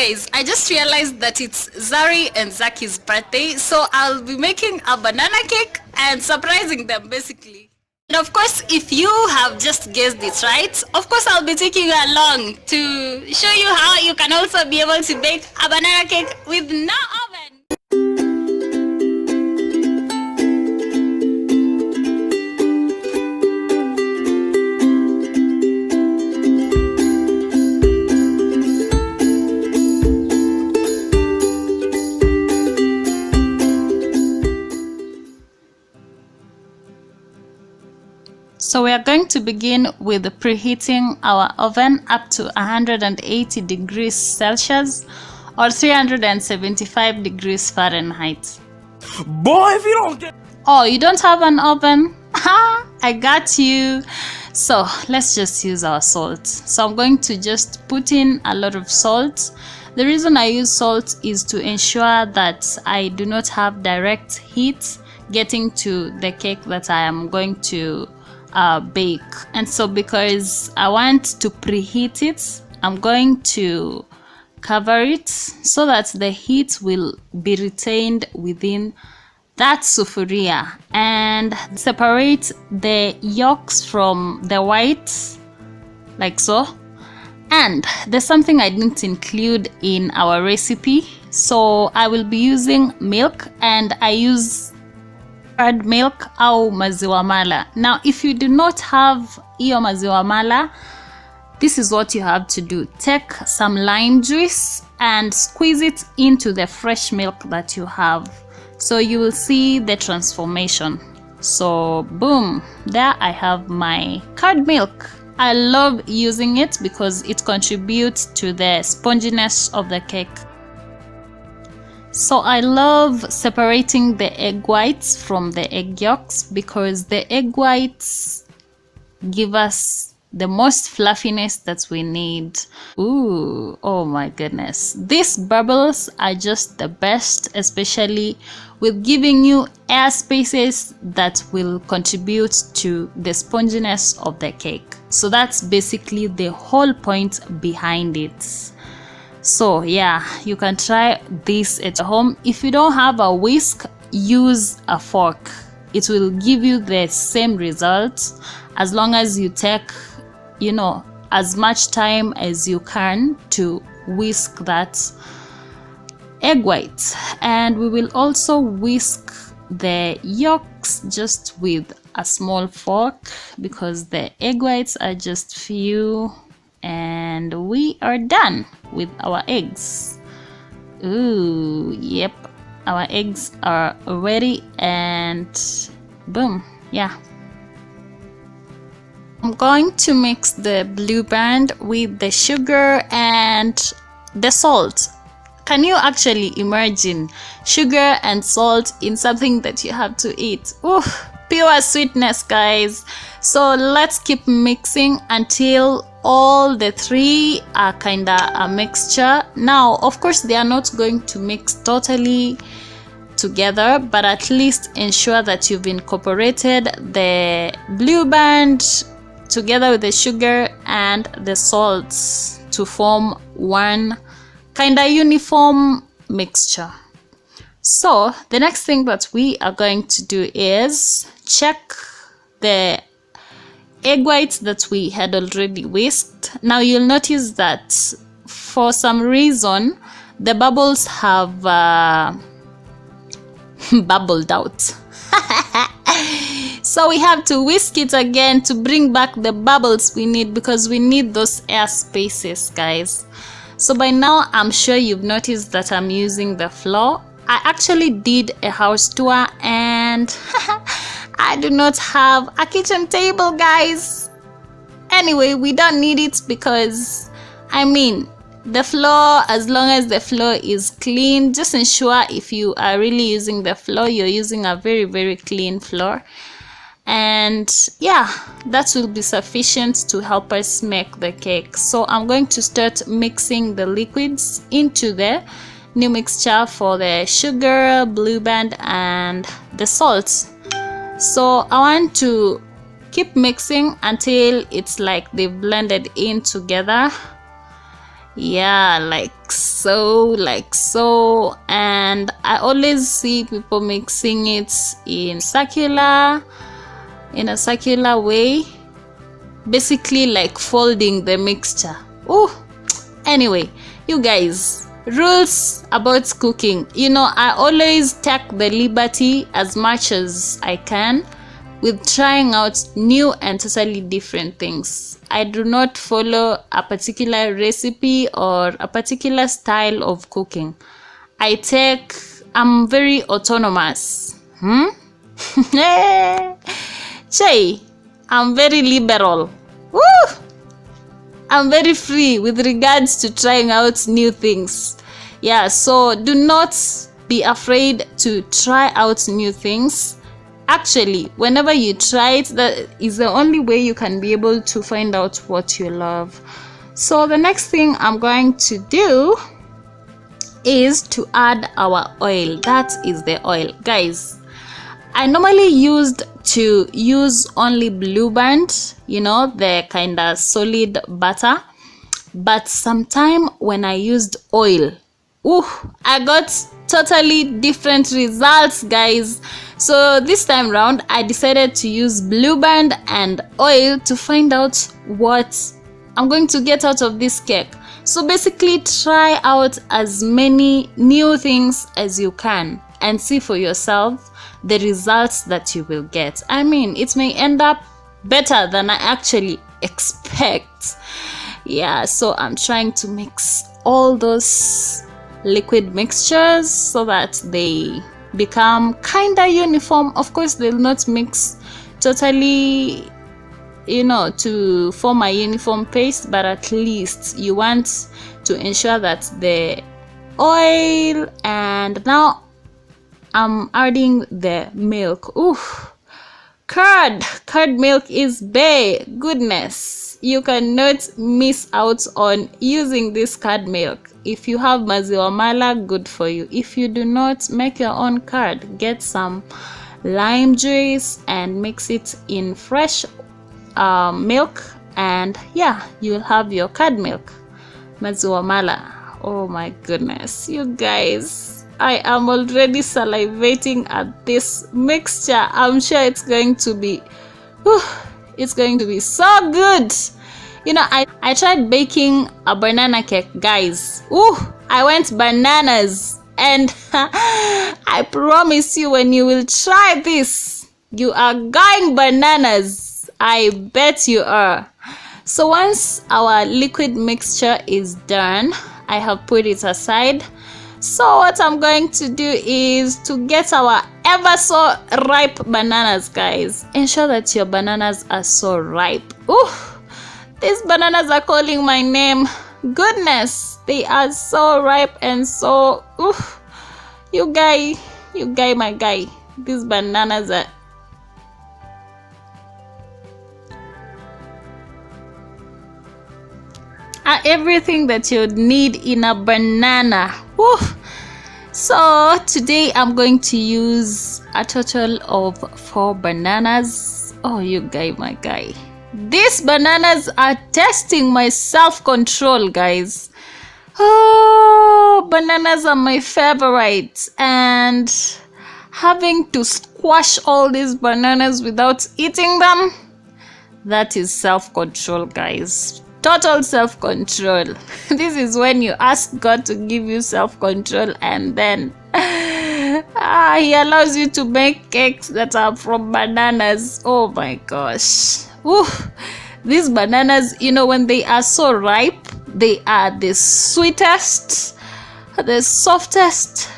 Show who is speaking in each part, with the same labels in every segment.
Speaker 1: guys, I just realized that it's Zari and Zaki's birthday, so I'll be making a banana cake and surprising them basically. And of course, if you have just guessed it right, of course I'll be taking you along to show you how you can also be able to bake a banana cake with no oven. So we are going to begin with preheating our oven up to 180 degrees Celsius or 375 degrees Fahrenheit.
Speaker 2: Boy, if you don't get...
Speaker 1: Oh, you don't have an oven? Ha! I got you. So let's just use our salt. So I'm going to just put in a lot of salt. The reason I use salt is to ensure that I do not have direct heat getting to the cake that I am going to bake. And so because I want to preheat it, I'm going to cover it so that the heat will be retained within that sufuria and separate the yolks from the whites like so. And there's something I didn't include in our recipe, so I will be using milk, and I use curd milk au maziwa mala. Now if you do not have iyo maziwa mala, this is what you have to do. Take some lime juice and squeeze it into the fresh milk that you have, so you will see the transformation. So boom, there I have my curd milk. I love using it because it contributes to the sponginess of the cake. So I love separating the egg whites from the egg yolks because the egg whites give us the most fluffiness that we need. Ooh, oh my goodness. These bubbles are just the best, especially with giving you air spaces that will contribute to the sponginess of the cake. So that's basically the whole point behind it. So yeah, you can try this at home. If you don't have a whisk, use a fork. It will give you the same results as long as you take, you know, as much time as you can to whisk that egg white. And we will also whisk the yolks just with a small fork because the egg whites are just few. And we are done with our eggs. Ooh, yep, our eggs are ready, and boom, yeah. I'm going to mix the Blue Band with the sugar and the salt. Can you actually imagine sugar and salt in something that you have to eat? Ooh, pure sweetness, guys. So let's keep mixing until all the three are kinda a mixture. Now of course they are not going to mix totally together, but at least ensure that you've incorporated the Blue Band together with the sugar and the salts to form one kinda uniform mixture. So the next thing that we are going to do is check the egg whites that we had already whisked. Now you'll notice that for some reason the bubbles have bubbled out. So we have to whisk it again to bring back the bubbles we need, because we need those air spaces, guys. So by now I'm sure you've noticed that I'm using the floor. I actually did a house tour and I do not have a kitchen table, guys. Anyway, we don't need it because, I mean, the floor, as long as the floor is clean, just ensure if you are really using the floor, you're using a very, very clean floor. And yeah, that will be sufficient to help us make the cake. So I'm going to start mixing the liquids into the new mixture for the sugar, Blue Band, and the salt. So I want to keep mixing until it's like they've blended in together. Yeah, like so. And I always see people mixing it in a circular way, basically like folding the mixture. Oh, anyway, you guys, rules about cooking. I always take the liberty as much as I can with trying out new and totally different things. I do not follow a particular recipe or a particular style of cooking. I'm very autonomous. Che, I'm very liberal. Woo! I'm very free with regards to trying out new things. Yeah, so do not be afraid to try out new things. Actually, whenever you try it, that is the only way you can be able to find out what you love. So the next thing I'm going to do is to add our oil. That is the oil, guys. I normally used to use only Blue Band, the kind of solid butter. But sometime when I used oil, I got totally different results, guys. So this time round, I decided to use Blue Band and oil to find out what I'm going to get out of this cake. So basically, try out as many new things as you can and see for yourself the results that you will get. I mean, it may end up better than I actually expect. Yeah, so I'm trying to mix all those liquid mixtures so that they become kind of uniform. Of course, they'll not mix totally, to form a uniform paste, but at least you want to ensure that the oil, and now I'm adding the milk. Curd milk is bae. Goodness, you cannot miss out on using this curd milk. If you have maziwa mala, good for you. If you do not, make your own curd. Get some lime juice and mix it in fresh milk, and yeah, you'll have your curd milk, maziwa mala. Oh my goodness, you guys, I am already salivating at this mixture. I'm sure it's going to be so good. I tried baking a banana cake, guys. I went bananas, and I promise you, when you will try this, you are going bananas. I bet you are. So once our liquid mixture is done, I have put it aside. So what I'm going to do is to get our ever so ripe bananas, guys. Ensure that your bananas are so ripe. These bananas are calling my name. Goodness, they are so ripe and so you guy, my guy. These bananas are everything that you'd need in a banana. So today I'm going to use a total of 4 bananas. You guy, my guy. These bananas are testing my self-control, guys. Bananas are my favorite, and having to squash all these bananas without eating them, that is self-control, guys. Total self-control. This is when you ask God to give you self-control, and then he allows you to make cakes that are from bananas. Oh my gosh. These bananas, when they are so ripe, they are the sweetest, the softest.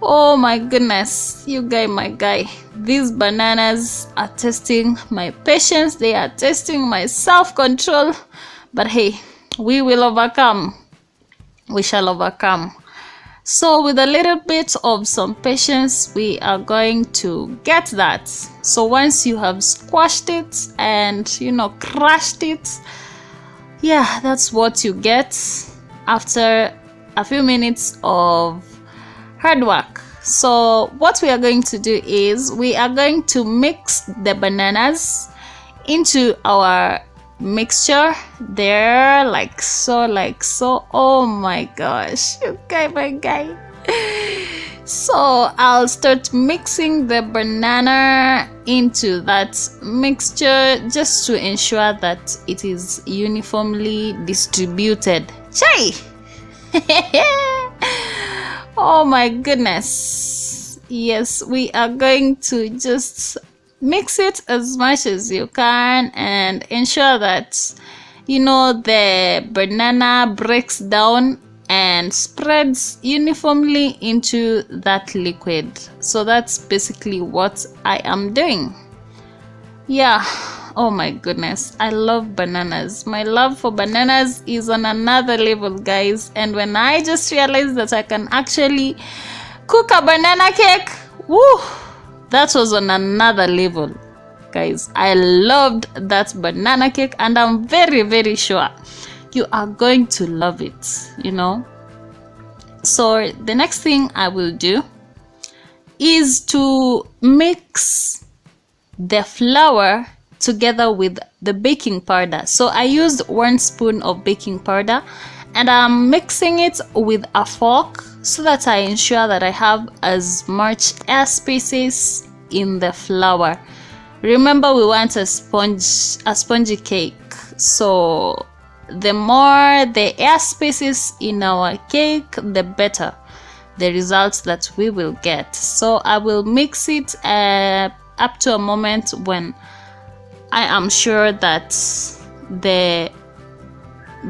Speaker 1: Oh my goodness, you guy, my guy. These bananas are testing my patience. They are testing my self-control. But hey, we will overcome. We shall overcome. So with a little bit of some patience, we are going to get that. So once you have squashed it and, crushed it, yeah, that's what you get after a few minutes of hard work. So what we are going to do is we are going to mix the bananas into our mixture there, like so. Oh my gosh, okay, my guy. So I'll start mixing the banana into that mixture just to ensure that it is uniformly distributed. Chai! Oh my goodness. Yes, we are going to just mix it as much as you can and ensure that, you know, the banana breaks down and spreads uniformly into that liquid. So that's basically what I am doing. Yeah. Oh my goodness, I love bananas. My love for bananas is on another level, guys. And when I just realized that I can actually cook a banana cake, woo, that was on another level, guys. I loved that banana cake, and I'm very, very sure you are going to love it, you know. So the next thing I will do is to mix the flour together with the baking powder. So I used 1 spoon of baking powder, and I'm mixing it with a fork so that I ensure that I have as much air spaces in the flour. Remember, we want a spongy cake, so the more the air spaces in our cake, the better the results that we will get. So I will mix it up to a moment when I am sure that the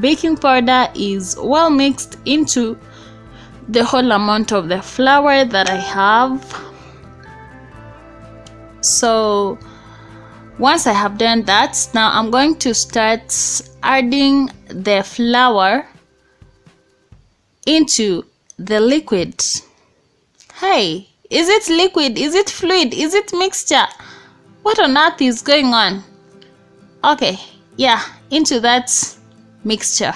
Speaker 1: baking powder is well mixed into the whole amount of the flour that I have. So once I have done that, now I'm going to start adding the flour into the liquid. Hey, is it liquid? Is it fluid? Is it mixture? What on earth is going on? Okay, yeah, into that mixture.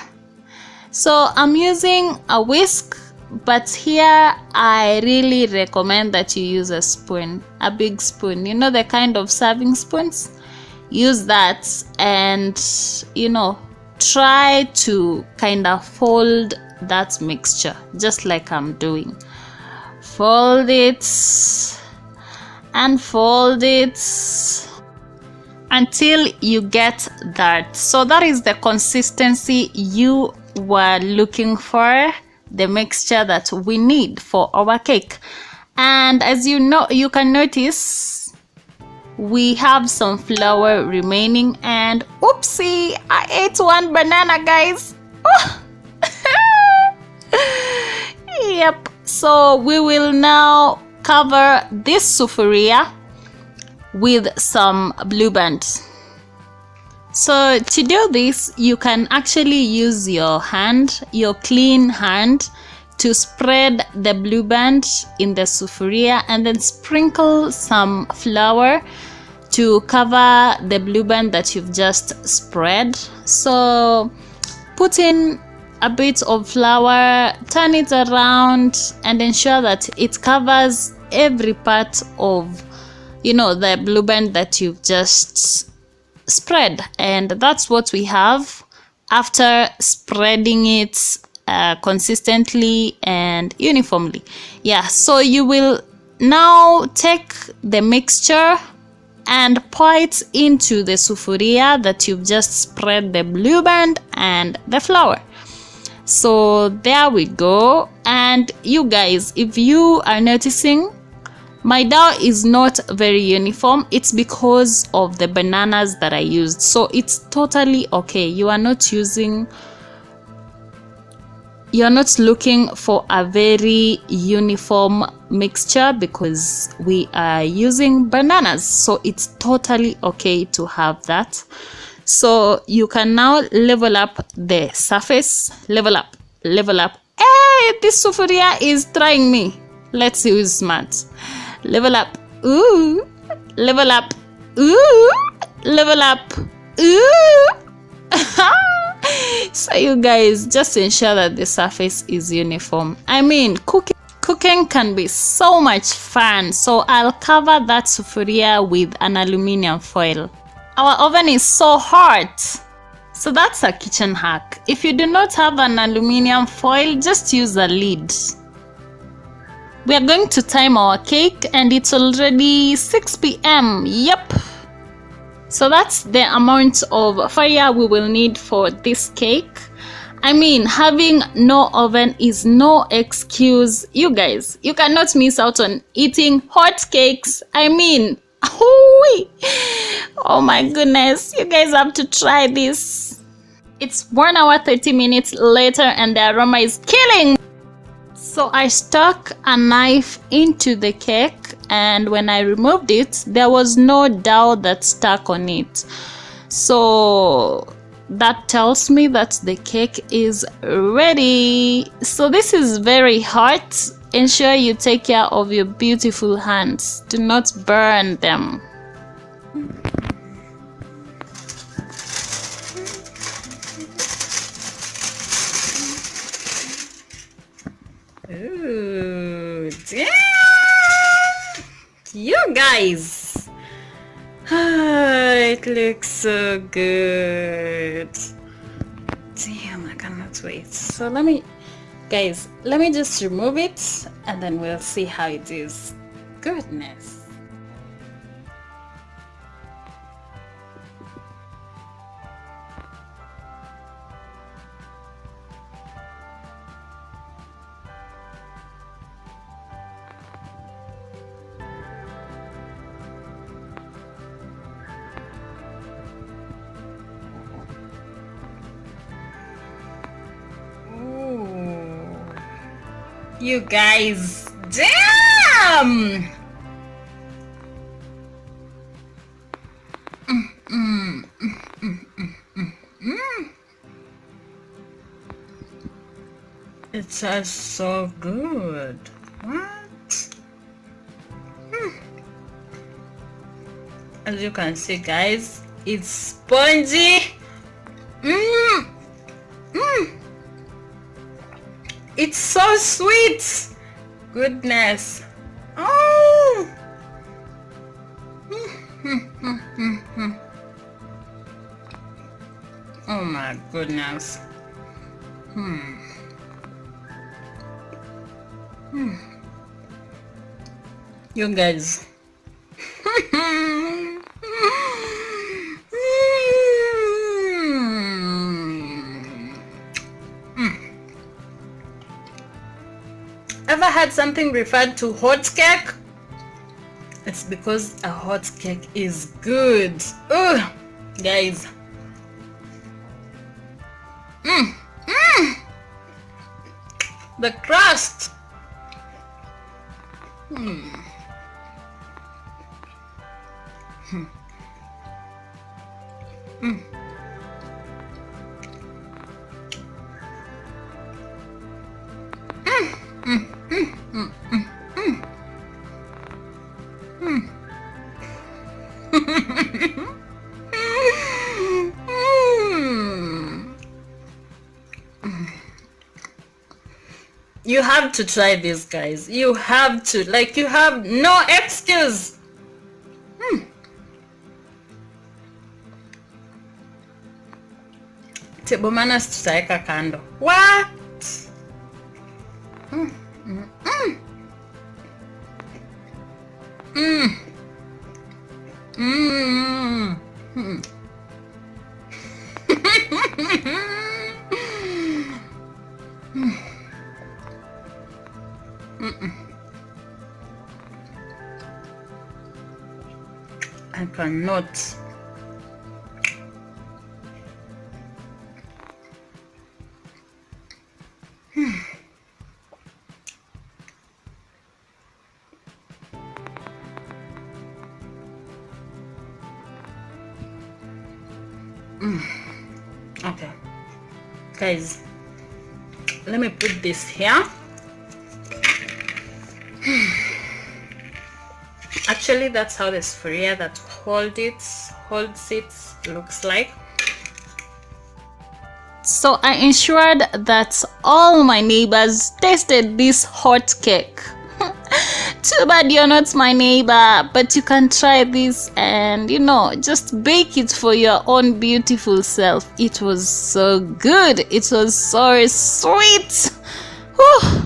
Speaker 1: So I'm using a whisk, but here I really recommend that you use a spoon, a big spoon, you know, the kind of serving spoons. Use that, and you know, try to kind of fold that mixture just like I'm doing. Fold it and fold it until you get that. So that is the consistency you were looking for, the mixture that we need for our cake. And as you know, you can notice we have some flour remaining, and oopsie, I ate 1 banana, guys. Oh. Yep. So we will now cover this sufuria with some blue band. So to do this, you can actually use your hand, your clean hand, to spread the blue band in the sufuria, and then sprinkle some flour to cover the blue band that you've just spread. So put in a bit of flour, turn it around, and ensure that it covers every part of, you know, the blue band that you've just spread. And that's what we have after spreading it consistently and uniformly. Yeah, so you will now take the mixture and pour it into the sufuria that you've just spread the blue band and the flour. So there we go. And you guys, if you are noticing, my dough is not very uniform. It's because of the bananas that I used. So it's totally okay. You are not looking for a very uniform mixture because we are using bananas. So it's totally okay to have that. So you can now level up the surface. Level up. Hey, this sufuria is trying me. Let's see who's smart. Level up. Ooh. Level up. Ooh. Level up. Ooh. So you guys, just ensure that the surface is uniform. I mean, cooking can be so much fun. So I'll cover that sufuria with an aluminium foil. Our oven is so hot. So that's a kitchen hack. If you do not have an aluminium foil, just use a lid. We are going to time our cake and it's already 6 p.m. Yep. So that's the amount of fire we will need for this cake. I mean, having no oven is no excuse. You guys, you cannot miss out on eating hot cakes. I mean, oh my goodness, you guys have to try this. It's 1 hour 30 minutes later and the aroma is killing. So I stuck a knife into the cake, and when I removed it, there was no dough that stuck on it. So that tells me that the cake is ready. So this is very hot. Ensure you take care of your beautiful hands. Do not burn them. Ooh, damn! You guys! It looks so good. Damn, I cannot wait. So let me just remove it and then we'll see how it is. Goodness. You guys, damn! It tastes so good. What? As you can see, guys, it's spongy. It's so sweet. Goodness. Oh. Oh my goodness. You guys. Ever had something referred to hot cake? It's because a hot cake is good. Ugh, guys. The crust. You have to try this, guys. You have to. Like, you have no excuse. Table manners tutaweka kando. What? I cannot. Okay, guys, let me put this here. Actually, that's how the sphere that holds it looks like. So I ensured that all my neighbors tasted this hot cake. Too bad you're not my neighbor, but you can try this and just bake it for your own beautiful self. It was so good. It was so sweet. Whew.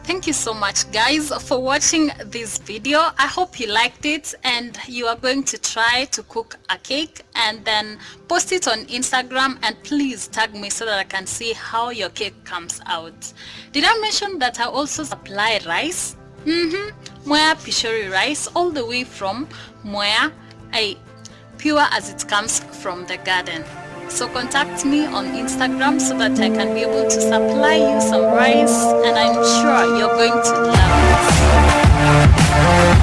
Speaker 1: Thank you so much guys for watching this video. I hope you liked it and you are going to try to cook a cake and then post it on Instagram, and please tag me so that I can see how your cake comes out. Did I mention that I also supply rice? Mwea Pishori rice, all the way from Mwea, pure as it comes from the garden. So contact me on Instagram so that I can be able to supply you some rice, and I'm sure you're going to love it.